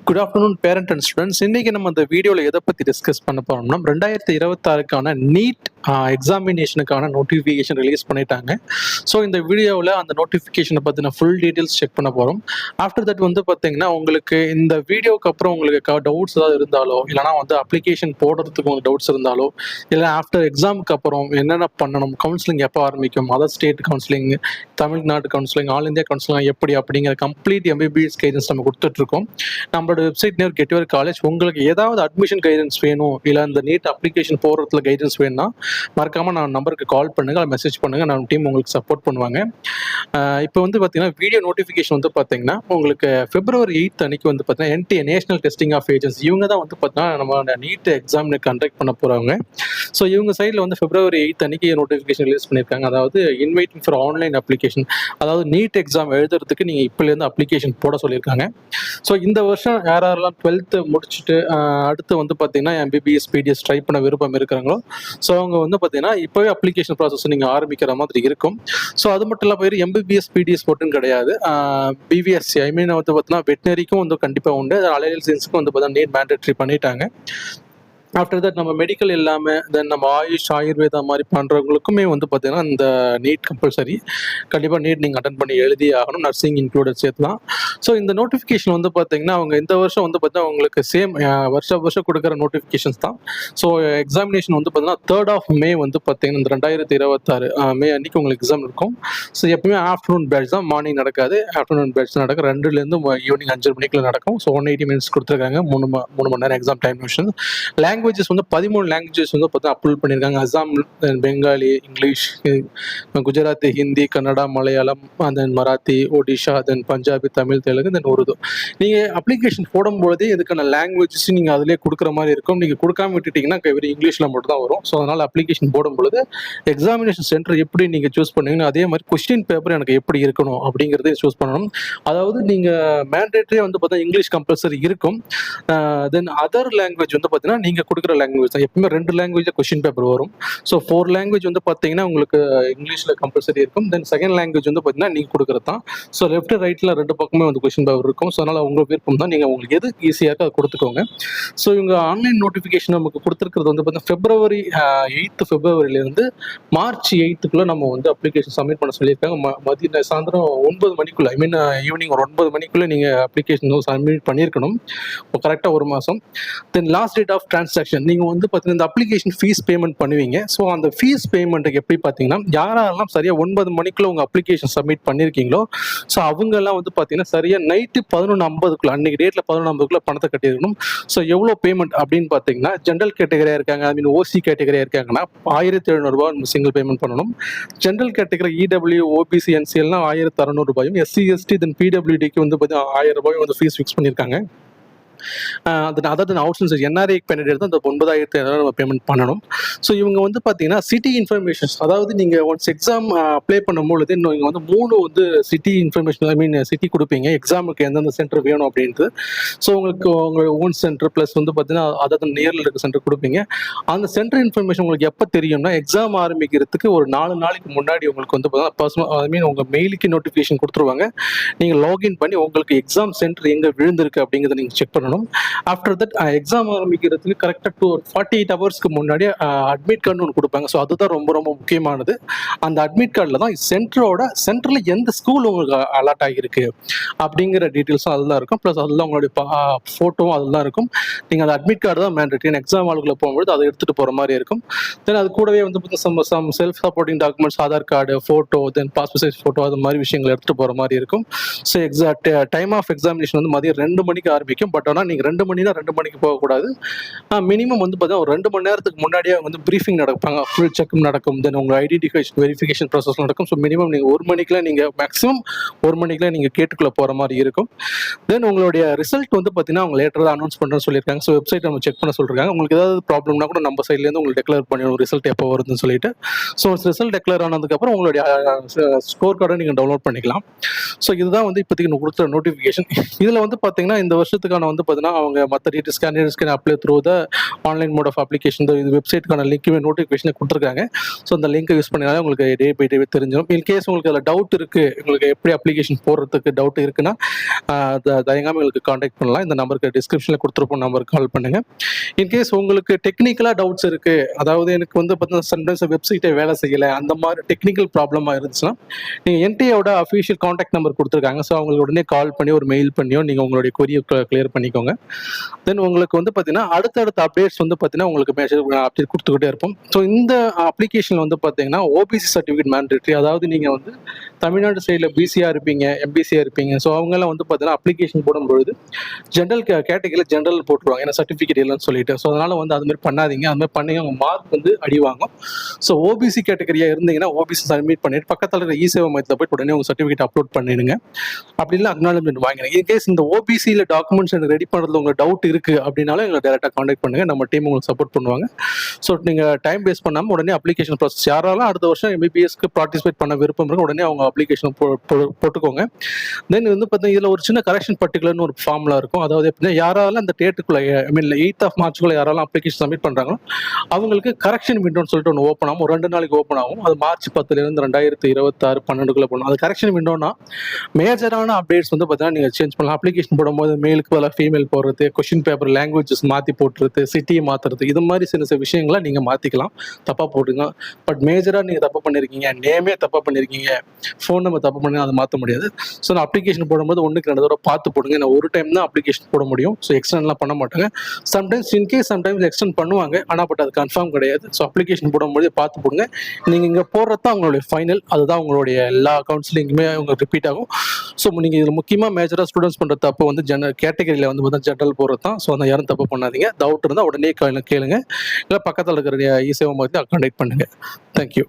Good afternoon parent and students. இன்னைக்கு நம்ம அந்த வீடியோவில் எதை பற்றி டிஸ்கஸ் பண்ண போறோம்னா 2026க்கான நீட் எக்ஸாமினேஷனுக்கான நோட்டிஃபிகேஷன் ரிலீஸ் பண்ணிட்டாங்க. ஸோ இந்த வீடியோவில் அந்த நோட்டிஃபிகேஷனை பற்றின ஃபுல் டீட்டெயில்ஸ் செக் பண்ண போகிறோம். ஆஃப்டர் தட் பார்த்தீங்கன்னா உங்களுக்கு இந்த வீடியோக்கு அப்புறம் உங்களுக்கு டவுட்ஸ் ஏதாவது இருந்தாலோ, இல்லைனா அப்ளிகேஷன் போடுறதுக்கு உங்களுக்கு டவுட்ஸ் இருந்தாலோ, இல்லை ஆஃப்டர் எக்ஸாமுக்கு அப்புறம் என்னென்ன பண்ணணும், கவுன்சிலிங் எப்போ ஆரம்பிக்கும், other state counselling, Tamil Nadu counselling, all India counselling எப்படி அப்படிங்கிற கம்ப்ளீட் எம்பிபிஎஸ் கைடன்ஸ் நம்ம கொடுத்துட்ருக்கோம். நம்மளோட வெப்சைட் நேர் கெட் யுவர் காலேஜ். உங்களுக்கு ஏதாவது அட்மிஷன் கைடன்ஸ் வேணும், இல்லை அந்த நீட் அப்ளிகேஷன் போடுறதுல கைடன்ஸ் வேணும்னா மறக்காம நான் நம்பருக்கு கால் பண்ணுங்க, மெசேஜ் பண்ணுங்க, நம்ம டீம் உங்களுக்கு சப்போர்ட் பண்ணுவாங்க. இப்போ பார்த்தீங்கன்னா வீடியோ நோட்டிஃபிகேஷன் பார்த்தீங்கன்னா உங்களுக்கு February 8 அன்னைக்கு பார்த்தீங்கன்னா NTA national testing of agency இவங்க தான் பார்த்தீங்கன்னா நம்ம நீட் எக்ஸாம் கண்டக்ட் பண்ண போறாங்க. ஸோ இவங்க சைடில் February 8 அன்னைக்கு நோட்டிஃபிகேஷன் ரிலீஸ் பண்ணியிருக்காங்க. அதாவது இன்வைட்டிங் ஃபார் ஆன்லைன் அப்ளிகேஷன், அதாவது நீட் எக்ஸாம் எழுதுறதுக்கு நீங்கள் இப்போலேருந்து அப்ளிகேஷன் போட சொல்லியிருக்காங்க. ஸோ இந்த வருஷம் யாரெல்லாம் 12th முடிச்சுட்டு அடுத்து பார்த்தீங்கன்னா MBBS PDS ட்ரை பண்ண விருப்பம் இருக்கிறாங்களோ, ஸோ அவங்க பார்த்தீங்கன்னா இப்போவே அப்ளிகேஷன் ப்ராசஸ் நீங்கள் ஆரம்பிக்கிற மாதிரி இருக்கும். ஸோ அது மட்டும் இல்லாமல் பேர் MBBS PDS மட்டும் கிடையாது, BVSC பார்த்தீங்கன்னா வெட்டினரிக்கும் கண்டிப்பாக உண்டு, அலையல் சயின்ஸுக்கும் பார்த்தீங்கன்னா நீட் மேண்டேட்ரி பண்ணிட்டாங்க. ஆஃப்டர் தட் நம்ம மெடிக்கல் இல்லாமல் தென் நம்ம ஆயுர்வேதா மாதிரி பண்ணுறவங்களுக்குமே பார்த்தீங்கன்னா இந்த நீட் கம்பல்சரி. கண்டிப்பாக நீட் நீங்கள் அட்டன் பண்ணி எழுதி ஆகணும், நர்சிங் இன்க்ளூடட் சேர்த்துலாம். ஸோ இந்த நோட்டிஃபிகேஷன் பார்த்தீங்கன்னா அவங்க இந்த வருஷம் பார்த்தீங்கன்னா உங்களுக்கு சேம் வருஷம் கொடுக்குற நோட்டிஃபிகேஷன்ஸ் தான். ஸோ எக்ஸாமினேஷன் பார்த்தீங்கன்னா 3rd of May பார்த்தீங்கன்னா இந்த 2026 மே அன்னைக்கு உங்களுக்கு எக்ஸாம் இருக்கும். ஸோ எப்பவுமே ஆஃப்டர்நூன் பேட்ச் தான், மார்னிங் நடக்காது, ஆஃப்டர்நூன் பேட்ச் தான் நடக்கும். 2லேருந்து ஈவினிங் 5 மணிக்குள்ள நடக்கும். ஸோ 180 minutes கொடுத்துருக்காங்க, 3 மணி நேரம் exam time duration. Languages 13 languages பார்த்தா அப்லோட் பண்ணியிருக்காங்க. அசாம், பெங்காலி, இங்கிலீஷ், குஜராத்தி, ஹிந்தி, கன்னடா, மலையாளம், தென் மராத்தி, ஒடிஷா, தென் பஞ்சாபி, தமிழ், தெலுங்கு, தென் உருது. நீங்கள் அப்ளிகேஷன் போடும்போதே இதுக்கான லாங்குவேஜஸ் நீங்கள் அதிலே கொடுக்குற மாதிரி இருக்கும். நீங்கள் கொடுக்காம விட்டுட்டீங்கன்னா வெறும் இங்கிலீஷில் மட்டும் தான் வரும். ஸோ அதனால் அப்ளிகேஷன் போடும்பொழுது எக்ஸாமினேஷன் சென்டர் எப்படி நீங்கள் சூஸ் பண்ணுவீங்கன்னா அதே மாதிரி கொஸ்டின் பேப்பர் எனக்கு எப்படி இருக்கணும் அப்படிங்கிறதே சூஸ் பண்ணணும். அதாவது நீங்கள் மேண்டேட்டரியே பார்த்தா இங்கிலீஷ் கம்பல்சரி இருக்கும். தென் அதர் லாங்குவேஜ் பார்த்தீங்கன்னா நீங்கள் கொடுக்குற லாங்குவேஜ் தான். எப்பவுமே 2 லாங்குவேஜ் கொஸ்டின் பேப்பர் வரும். ஸோ 4 லாங்குவேஜ் பார்த்தீங்கன்னா உங்களுக்கு இங்கிலீஷில் கம்பல்சரி இருக்கும். தென் செகண்ட் லாங்குவேஜ் பார்த்தீங்கன்னா நீங்கள் கொடுக்குறது தான். ஸோ லெஃப்ட் ரைட்டில் 2 பக்கமே கொஸ்டின் பேப்பர் இருக்கும். ஸோ அதனால் உங்கள் விருப்பம் தான், நீங்கள் உங்களுக்கு எது ஈஸியாக அதை கொடுத்துக்கோங்க. ஸோ இவங்க ஆன்லைன் நோட்டிஃபிகேஷன் நமக்கு கொடுத்துருக்கிறது பார்த்தீங்கன்னா February 8 March 8 நம்ம அப்ளிகேஷன் சப்மிட் பண்ண சொல்லியிருக்காங்க. மதியம் சாயந்தரம் 9 மணிக்குள்ள, ஈவினிங் ஒரு 9 மணிக்குள்ளே நீங்கள் அப்ளிகேஷன் சப்மிட் பண்ணியிருக்கணும், கரெக்டாக 1 மாதம். Then last date of transaction நீங்கள் பார்த்தீங்கன்னா இந்த அப்ளிகேஷன் ஃபீஸ் பேமெண்ட் பண்ணுவீங்க. ஸோ அந்த ஃபீஸ் பேமெண்ட்டுக்கு எப்படி பார்த்தீங்கன்னா யாரெல்லாம் சரியாக 9 மணிக்குள்ள உங்கள் அப்ளிகேஷன் சப்மிட் பண்ணியிருக்கீங்களோ, ஸோ அவங்கெல்லாம் பார்த்தீங்கன்னா சரியாக நைட்டு 11:50 அன்னைக்கு டேட்டில் 11:50 பணத்தை கட்டியிருக்கணும். ஸோ எவ்வளோ பேமெண்ட் அப்படின்னு பார்த்தீங்கன்னா ஜென்ரல் கேட்டகரியாக இருக்காங்க, OC கேட்டகரியாக இருக்காங்கன்னா 1700 ரூபா சிங்கிள் பேமெண்ட் பண்ணணும். ஜென்ரல் கேட்டகரி EW, OBC, NCLனா 1600 ரூபாயும், SC, ST, தென் PWDக்கு பார்த்தீங்கன்னா 1000 ரூபாயும் ஃபீஸ் ஃபிக்ஸ் பண்ணியிருக்காங்க. அதாவது அவுட் NRI கேண்டிடேட் தான் இந்த 9500 நம்ம பேமெண்ட் பண்ணணும். ஸோ இவங்க பார்த்தீங்கன்னா சிட்டி இன்ஃபர்மேஷன்ஸ், அதாவது நீங்கள் ஒன்ஸ் எக்ஸாம் அப்ளை பண்ணும்பொழுது நீங்கள் 3 சிட்டி இன்ஃபர்மேஷன் சிட்டி கொடுப்பீங்க, எக்ஸாமுக்கு எந்தெந்த சென்டர் வேணும் அப்படின்ட்டு. ஸோ உங்களுக்கு உங்கள் ஓன் சென்டர் ப்ளஸ் பார்த்தீங்கன்னா அதாவது நியரில் இருக்க சென்டர் கொடுப்பீங்க. அந்த சென்டர் இன்ஃபர்மேஷன் உங்களுக்கு எப்போ தெரியும்னா எக்ஸாம் ஆரம்பிக்கிறதுக்கு ஒரு 4 நாளைக்கு முன்னாடி உங்களுக்கு பார்த்தீங்கன்னா பர்சனல் உங்கள் மெயிலுக்கு நோட்டிஃபிகேஷன் கொடுத்துருவாங்க. நீங்கள் லாகின் பண்ணி உங்களுக்கு எக்ஸாம் சென்டர் எங்கே விழுந்திருக்கு அப்படிங்கிறத நீங்கள் செக் பண்ணணும். ஆஃப்டர் தட் எக்ஸாம் ஆரம்பிக்கிறதுக்கு கரெக்டாக 48 ஹவர்ஸ்க்கு முன்னாடி அட்மிட் கார்டு ஒன்று கொடுப்பாங்க. ஸோ அதுதான் ரொம்ப ரொம்ப முக்கியமானது. அந்த அட்மிட் கார்டில் தான் சென்டரில் எந்த ஸ்கூல் உங்களுக்கு அலாட் ஆகியிருக்கு அப்படிங்கிற டீட்டெயில்ஸும் அதில் இருக்கும். ப்ளஸ் அதில் உங்களுடைய ஃபோட்டோவும் அதில் தான் இருக்கும். நீங்கள் அந்த அட்மிட் கார்டு தான் மேண்டேட்டரி. எக்ஸாம் ஆளுக்குள்ள போகும்போது அதை எடுத்துகிட்டு போகிற மாதிரி இருக்கும். தென் அது கூடவே some self supporting documents, Aadhaar card, photo, then passport size photo, அது மாதிரி விஷயங்களை எடுத்துகிட்டு போகிற மாதிரி இருக்கும். So exact time of examination மதியம் 2 மணிக்கு ஆரம்பிக்கும். பட் ஆனால் நீங்கள் 2 மணினா 2 மணிக்கு போகக்கூடாது. மினிமம் பார்த்தீங்கன்னா ஒரு 2 மணி நேரத்துக்கு முன்னாடியே ப்ரீஃபிங் நடப்பாங்க, ஃபுல் செக்அப் நடக்கும், தென் உங்கள் ஐடென்டிஃபிகேஷன் வெரிஃபிகேஷன் ப்ராசஸ் நடக்கும். ஸோ மினிமம் நீங்கள் 1 மணிக்குலாம் நீங்கள் மேக்ஸிமம் 1 மணிக்குலாம் நீங்கள் கேட்டுக்குள்ளே போகிற மாதிரி இருக்கும். தென் உங்களுடைய ரிசல்ட் பார்த்தீங்கன்னா அவங்க லேட்டர் தான் அனௌன்ஸ் பண்ணுறேன்னு சொல்லியிருக்காங்க. ஸோ வெப்சைட் நம்ம செக் பண்ண சொல்லியிருக்காங்க. உங்களுக்கு ஏதாவது ப்ராப்ளம்னா கூட நம்ம சைட்லேருந்து உங்களுக்கு டெக்ளேர் பண்ணிடுவோம் ரிசல்ட் எப்போ வருதுன்னு சொல்லிட்டு. ஸோ ரிசல்ட் டெக்ளேர் ஆனதுக்கப்புறம் உங்களுடைய ஸ்கோர் கார்டை நீங்கள் டவுன்லோட் பண்ணிக்கலாம். ஸோ இதுதான் இப்போதைக்கு கொடுத்த நோட்டிஃபிகேஷன். இதில் பார்த்தீங்கன்னா இந்த வருஷத்துக்கான பார்த்தீங்கன்னா அவங்க மற்ற details candidates can apply through the online mode of application இது வெப்சைட்டுக்கான லிங்க்குமே நோட்டிஃபிகேஷன் கொடுத்துருக்காங்க. ஸோ அந்த லிங்க்கை யூஸ் பண்ணினாலே உங்களுக்கு டே பை டே தெரிஞ்சிடும். இன்கேஸ் உங்களுக்கு அதில் டவுட் இருக்குது, உங்களுக்கு எப்படி அப்ளிகேஷன் போடுறதுக்கு டவுட் இருக்குன்னா தயங்காமல் எங்களுக்கு காண்டாக்ட் பண்ணலாம். இந்த நம்பருக்கு டிஸ்கிரிப்ஷனில் கொடுத்துருப்போம், நம்பருக்கு கால் பண்ணுங்கள். இன்கேஸ் உங்களுக்கு டெக்னிக்கலாக டவுட்ஸ் இருக்குது, அதாவது எனக்கு வந்து பார்த்தீங்கன்னா சம்டைம்ஸ் வெப்சைட்டை வேலை செய்யலை, அந்த மாதிரி டெக்னிக்கல் ப்ராப்ளமாக இருந்துச்சுன்னா நீங்கள் என்டிஏவோட அஃபிஷியல் காண்டாக்ட் நம்பர் கொடுத்துருக்காங்க. ஸோ அவங்களுக்கு உடனே கால் பண்ணி ஒரு மெயில் பண்ணியோ நீங்கள் உங்களுடைய கொரியை கிளியர் பண்ணிக்கோங்க. தென் உங்களுக்கு வந்து பார்த்தீங்கன்னா அடுத்தடுத்த அப்டேட்ஸ் வந்து பார்த்தீங்கன்னா உங்களுக்கு மேசேஜ் அப்டேட் கொடுத்துக்கிட்டே இருப்போம். ஸோ இந்த அப்ளிகேஷனில் வந்து பார்த்தீங்கன்னா ஓபிசி சர்டிஃபிகேட் மேண்டேட்ரி, அதாவது நீங்கள் வந்து தமிழ்நாடு சைடில் பிசியாக இருப்பீங்க, எம்பிசியாக இருப்பீங்க. ஸோ அவங்கெல்லாம் வந்து பார்த்தீங்கன்னா அப்ளிகேஷன் போடும்பொழுது ஜென்ரல் கேட்டகரியில் ஜென்ரல் போட்டுருவாங்க, ஏன்னா சர்டிஃபிகேட் இல்லைன்னு சொல்லிட்டு. ஸோ அதனால் வந்து அதுமாதிரி பண்ணாதீங்க. அதுமாதிரி பண்ணி அவங்க மார்க் வந்து அடி வாங்கும். ஸோ ஓபிசி கேட்டகரியாக இருந்தீங்கன்னா ஓபிசி சப்மிட் பண்ணிட்டு பக்கத்தில் இருக்கிற இ-சேவை மையத்தில் போய் உடனே உங்கள் சர்டிஃபிகேட் அப்லோட் பண்ணிடுங்க. அப்படி இல்லை அக்னாலஜ்மெண்ட் வாங்கிடுங்க. இன்கேஸ் இந்த ஓபிசியில் டாக்குமெண்ட்ஸ் எனக்கு ரெடி பண்ணுறதுல உங்களுக்கு டவுட் இருக்குது அப்படின்னாலும் எங்களை டேரெக்டாக காண்டாக்ட் பண்ணுங்கள். நம்ம டீம் உங்களுக்கு சப்போர்ட் பண்ணுவாங்க. ஸோ நீங்கள் டைம் வேஸ்ட் பண்ணாமல் உடனே அப்ளிகேஷன் ப்ராசஸ் யாராலும் அடுத்த வருஷம் எம்பிபிஎஸ்க்கு பார்ட்டிசிபேட் பண்ண விருப்பம் இருக்கு உடனே அவங்க அப்ளிகேஷன் போட்டுக்கோங்க. தென் வந்து பார்த்தீங்கன்னா இதில் ஒரு சின்ன கரெக்ஷன் பர்டிகுலர்னு ஒரு ஃபார்முலா இருக்கும். அதாவது எப்படின்னா யாராலும் அந்த டேட்டுக்குள்ளே ஐ 8th of March யாராலும் அப்ளிகேஷன் சப்மிட் பண்ணுறாங்களோ அவங்களுக்கு கரெக்ஷன் விண்டோன்னு சொல்லிட்டு ஒன்று ஓப்பன் ஆகும். ஒரு 2 நாளைக்கு ஓப்பன் ஆகும். அது March 10 2026 12 போகணும். அது கரெக்ஷன் விண்டோனா மேஜரான அப்டேட்ஸ் வந்து பார்த்தீங்கன்னா நீங்கள் சேஞ்ச் பண்ணலாம். அப்ளிகேஷன் போடும்போது மேலுக்கு பதிலாக ஃபீமேல் போடுறது, கொஸ்டின் பேப்பர் லாங்குவேஜஸ் மாற்றி போட்டுறது, சிட்டியை மாற்றுறது, இது மாதிரி சில சில விஷயங்களை நீங்கள் மாற்றிக்கலாம். தப்பாக போட்டுங்க. பட் மேஜராக நீங்கள் தப்பு பண்ணியிருக்கீங்க, நேமே தப்பாக பண்ணியிருக்கீங்க, ஃபோன் நம்பர் தப்பு பண்ணி அதை மாற்ற முடியாது. ஸோ நான் அப்ளிகேஷன் போடும்போது 1க்கு 2 தடவை பார்த்து போடுங்க. நான் ஒரு டைம் தான் அப்ளிகேஷன் போட முடியும். ஸோ எக்ஸ்டென்ட்லாம் பண்ண மாட்டாங்க. சம்டைம்ஸ் எக்ஸ்டெண்ட் பண்ணுவாங்க, ஆனால் பட் அது கன்ஃபார்ம் கிடையாது. ஸோ அப்ளிகேஷன் போடும்போது பார்த்து போடுங்க. நீங்கள் இங்கே போடுறது தான் உங்களுடைய ஃபைனல், அதுதான் உங்களுடைய எல்லா கவுன்சிலிங்குமே உங்களுக்கு ரிப்பீட் ஆகும். ஸோ நீங்கள் இதில் முக்கியமாக மேஜராக ஸ்டூடெண்ட்ஸ் பண்ணுற தப்பு வந்து கேட்டகரியில் வந்து பார்த்தா ஜென்ரல் போடுறது தான். ஸோ அந்த யாரும் தப்பு பண்ணாதீங்க. டவுட் இருந்தால் உடனே கேளுங்க, இல்லை பக்கத்தில் இருக்கிற இ-சேவை மையத்தை கான்டாக்ட் பண்ணுங்கள். தேங்க்யூ.